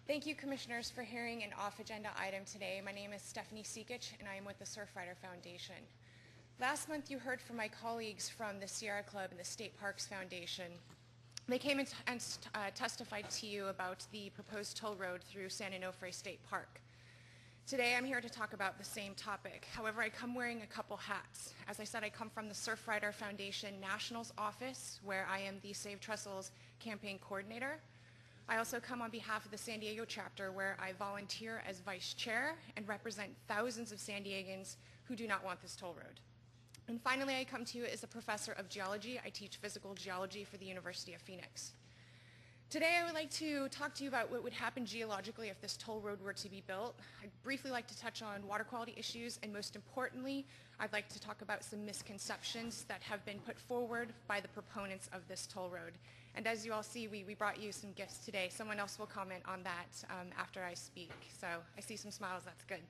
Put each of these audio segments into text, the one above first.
Thank you, Commissioners, for hearing an off-agenda item today. My name is Stefanie Sekich, and I am with the Surfrider Foundation. Last month, you heard from my colleagues from the Sierra Club and the State Parks Foundation. They came and testified to you about the proposed toll road through San Onofre State Park. Today, I'm here to talk about the same topic. However, I come wearing a couple hats. As I said, I come from the Surfrider Foundation Nationals Office, where I am the Save Trestles campaign coordinator. I also come on behalf of the San Diego chapter, where I volunteer as vice chair and represent thousands of San Diegans who do not want this toll road. And finally, I come to you as a professor of geology. I teach physical geology for the University of Phoenix. Today, I would like to talk to you about what would happen geologically if this toll road were to be built. I'd briefly like to touch on water quality issues, and most importantly, I'd like to talk about some misconceptions that have been put forward by the proponents of this toll road. And as you all see, we brought you some gifts today. Someone else will comment on that after I speak. So I see some smiles, that's good.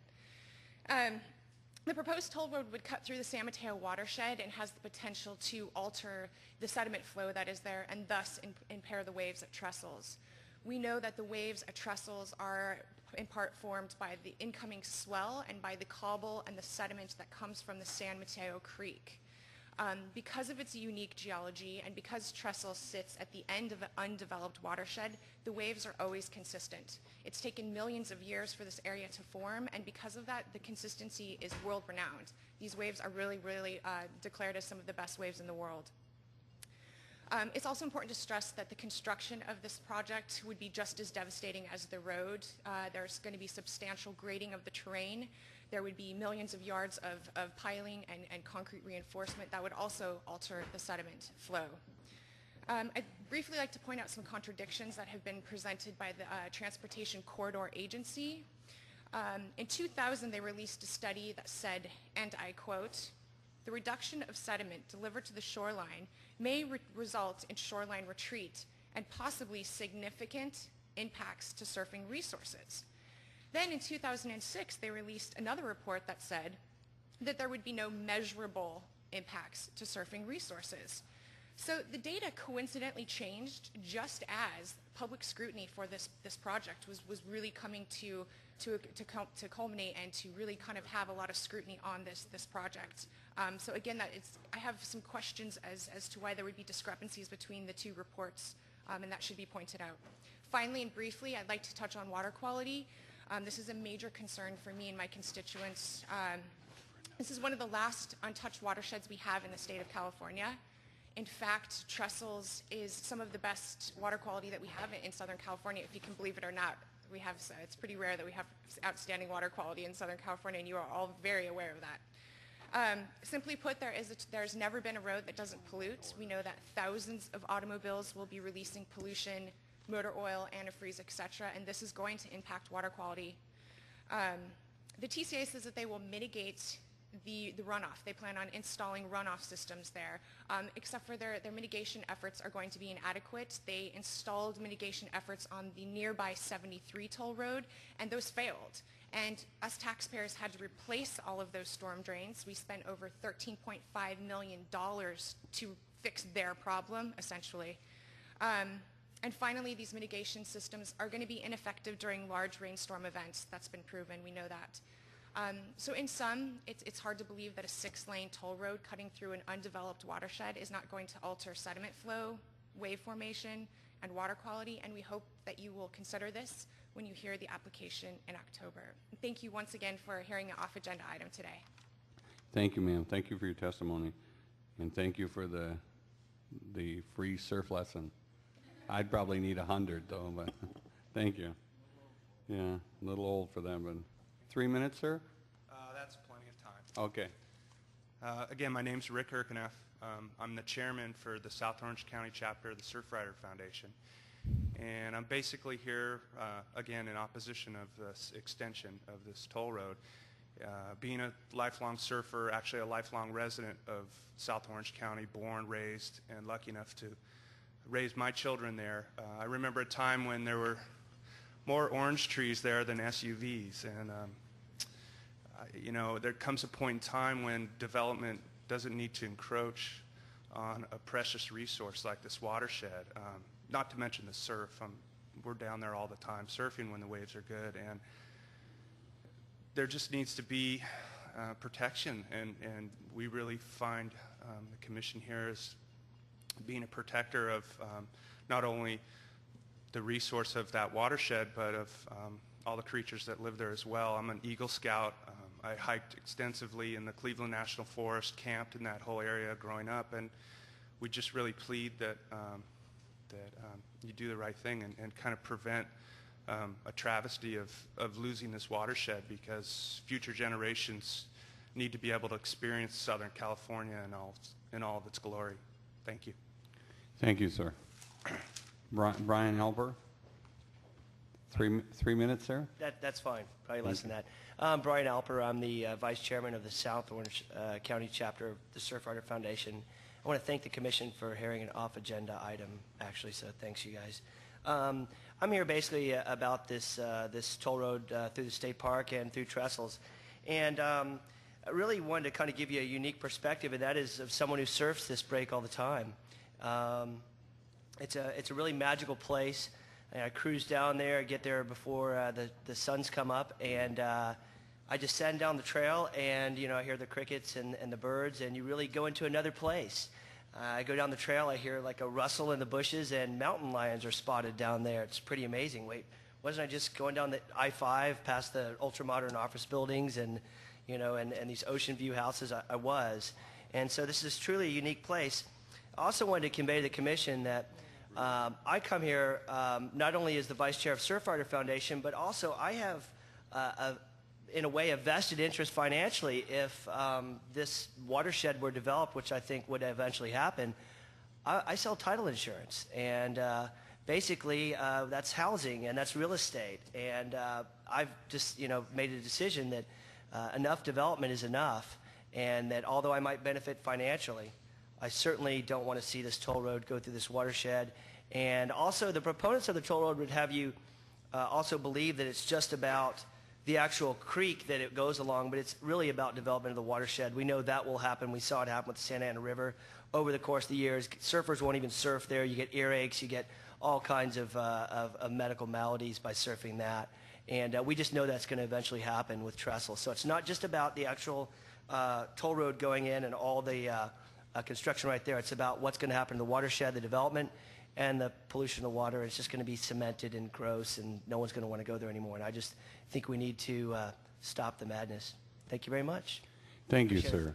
The proposed toll road would cut through the San Mateo watershed and has the potential to alter the sediment flow that is there and thus impair the waves at Trestles. We know that the waves at Trestles are in part formed by the incoming swell and by the cobble and the sediment that comes from the San Mateo Creek. Because of its unique geology and because Trestles sits at the end of an undeveloped watershed, the waves are always consistent. It's taken millions of years for this area to form, and because of that, the consistency is world-renowned. These waves are really declared as some of the best waves in the world. It's also important to stress that the construction of this project would be just as devastating as the road. There's going to be substantial grading of the terrain. There would be millions of yards of piling and concrete reinforcement that would also alter the sediment flow. I'd briefly like to point out some contradictions that have been presented by the Transportation Corridor Agency. In 2000, they released a study that said, and I quote, "The reduction of sediment delivered to the shoreline may result in shoreline retreat and possibly significant impacts to surfing resources." Then in 2006, they released another report that said that there would be no measurable impacts to surfing resources. So the data coincidentally changed just as public scrutiny for this project was really coming to culminate and to really kind of have a lot of scrutiny on this project. So again, I have some questions as to why there would be discrepancies between the two reports, and that should be pointed out. Finally and briefly, I'd like to touch on water quality. This is a major concern for me and my constituents. This is one of the last untouched watersheds we have in the state of California. In fact, Trestles is some of the best water quality that we have in Southern California, if you can believe it or not. It's pretty rare that we have outstanding water quality in Southern California, and you are all very aware of that. Simply put, there's never been a road that doesn't pollute. We know that thousands of automobiles will be releasing pollution, motor oil, antifreeze, etc., and this is going to impact water quality. The TCA says that they will mitigate the runoff. They plan on installing runoff systems there, except for their mitigation efforts are going to be inadequate. They installed mitigation efforts on the nearby 73 toll road, and those failed. And us taxpayers had to replace all of those storm drains. We spent over $13.5 million to fix their problem, essentially. And finally, these mitigation systems are going to be ineffective during large rainstorm events. That's been proven. We know that. So in sum, it's hard to believe that a 6-lane toll road cutting through an undeveloped watershed is not going to alter sediment flow, wave formation, and water quality, and we hope that you will consider this when you hear the application in October. Thank you once again for hearing an off-agenda item today. Thank you, ma'am. Thank you for your testimony, and thank you for the free surf lesson. I'd probably need 100 though, but thank you. Yeah, a little old for them, but 3 minutes, sir? That's plenty of time. Okay. Again, my name's Rick Erkeneff. I'm the chairman for the South Orange County chapter of the Surfrider Foundation. And I'm basically here, again, in opposition of this extension of this toll road. Being a lifelong surfer, actually a lifelong resident of South Orange County, born, raised, and lucky enough to raise my children there. I remember a time when there were more orange trees there than SUVs, and you know, there comes a point in time when development doesn't need to encroach on a precious resource like this watershed, not to mention the surf. we're down there all the time surfing when the waves are good, and there just needs to be protection, and we really find the Commission here as being a protector of not only the resource of that watershed, but of all the creatures that live there as well. I'm an Eagle Scout. I hiked extensively in the Cleveland National Forest, camped in that whole area growing up, and we just really plead that you do the right thing and kind of prevent a travesty of losing this watershed, because future generations need to be able to experience Southern California in all of its glory. Thank you. Thank you, sir. Brian Alper, 3 minutes, sir. That's fine. Probably less than that. Brian Alper. I'm the vice chairman of the South Orange County chapter of the Surfrider Foundation. I want to thank the Commission for hearing an off-agenda item, actually, so thanks, you guys. I'm here basically about this toll road through the state park and through Trestles. And I really wanted to kind of give you a unique perspective, and that is of someone who surfs this break all the time. It's a really magical place. And I cruise down there, get there before the sun's come up, and I just send down the trail, and I hear the crickets and the birds, and you really go into another place. I go down the trail, I hear like a rustle in the bushes, and mountain lions are spotted down there. It's pretty amazing. Wait, wasn't I just going down the I-5 past the ultra-modern office buildings and and these ocean view houses? I was. And so this is truly a unique place. I also wanted to convey to the Commission that I come here not only as the vice chair of Surfrider Foundation, but also I have, in a way, a vested interest financially if this watershed were developed, which I think would eventually happen. I sell title insurance, and basically that's housing and that's real estate. And I've just made a decision that enough development is enough, and that although I might benefit financially, I certainly don't want to see this toll road go through this watershed. And also, the proponents of the toll road would have you also believe that it's just about the actual creek that it goes along, but it's really about development of the watershed. We know that will happen. We saw it happen with the Santa Ana River over the course of the years. Surfers won't even surf there. You get earaches. You get all kinds of medical maladies by surfing that. And we just know that's going to eventually happen with Trestles. So it's not just about the actual toll road going in and all the construction right there. It's about what's going to happen to the watershed, the development, and the pollution of the water. It's just going to be cemented and gross, and no one's going to want to go there anymore. And I just think we need to stop the madness. Thank you very much. Thank you, Appreciate sir. it.